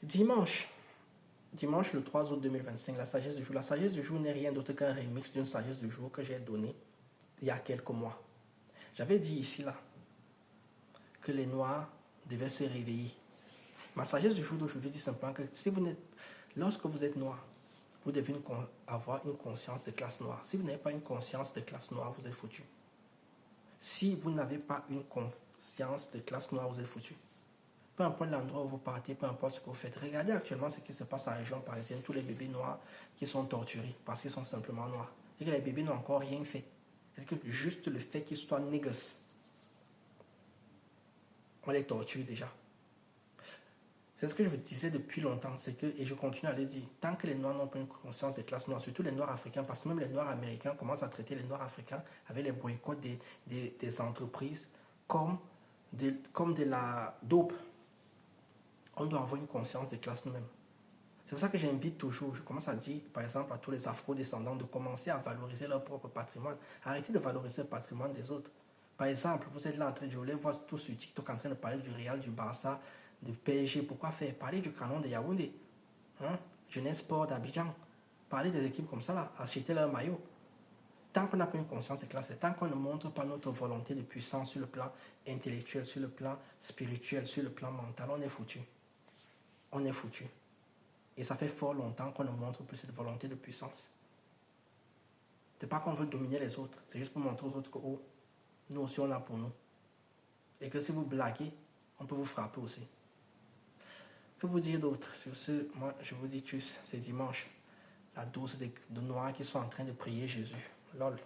Dimanche. Dimanche le 3 août 2025, la sagesse du jour. La sagesse du jour n'est rien d'autre qu'un remix d'une sagesse du jour que j'ai donnée il y a quelques mois. J'avais dit ici, là, que les Noirs devaient se réveiller. Ma sagesse du jour d'aujourd'hui dit simplement que si lorsque vous êtes noir, vous devez avoir une conscience de classe noire. Si vous n'avez pas une conscience de classe noire, vous êtes foutu. Si vous n'avez pas une conscience de classe noire, vous êtes foutu. Peu importe l'endroit où vous partez, peu importe ce que vous faites. Regardez actuellement ce qui se passe en région parisienne. Tous les bébés noirs qui sont torturés parce qu'ils sont simplement noirs. C'est que les bébés n'ont encore rien fait. C'est que juste le fait qu'ils soient niggas, on les torture déjà. C'est ce que je vous disais depuis longtemps, c'est que, et je continue à le dire, tant que les Noirs n'ont pas une conscience des classes noires, surtout les Noirs africains, parce que même les Noirs américains commencent à traiter les Noirs africains avec les boycotts des entreprises comme de la dope. On doit avoir une conscience des classes nous-mêmes. C'est pour ça que j'invite toujours, je commence à dire, par exemple, à tous les afro-descendants de commencer à valoriser leur propre patrimoine. Arrêtez de valoriser le patrimoine des autres. Par exemple, vous êtes là en train de, je voulais voir tout sur TikTok en train de parler du Real, du Barça, du PSG. Pourquoi faire? Parler du canon de Yaoundé, Jeunesse Sport d'Abidjan. Parler des équipes comme ça, là, acheter leur maillot. Tant qu'on n'a pas une conscience de classe, tant qu'on ne montre pas notre volonté de puissance sur le plan intellectuel, sur le plan spirituel, sur le plan mental, on est foutu. On est foutu. Et ça fait fort longtemps qu'on ne montre plus cette volonté de puissance. C'est pas qu'on veut dominer les autres, c'est juste pour montrer aux autres que oh, nous aussi on a pour nous. Et que si vous blaguez, on peut vous frapper aussi. Que vous dire d'autre? Sur ce, moi je vous dis tchuss, c'est dimanche. La douce de noirs qui sont en train de prier Jésus. Lol.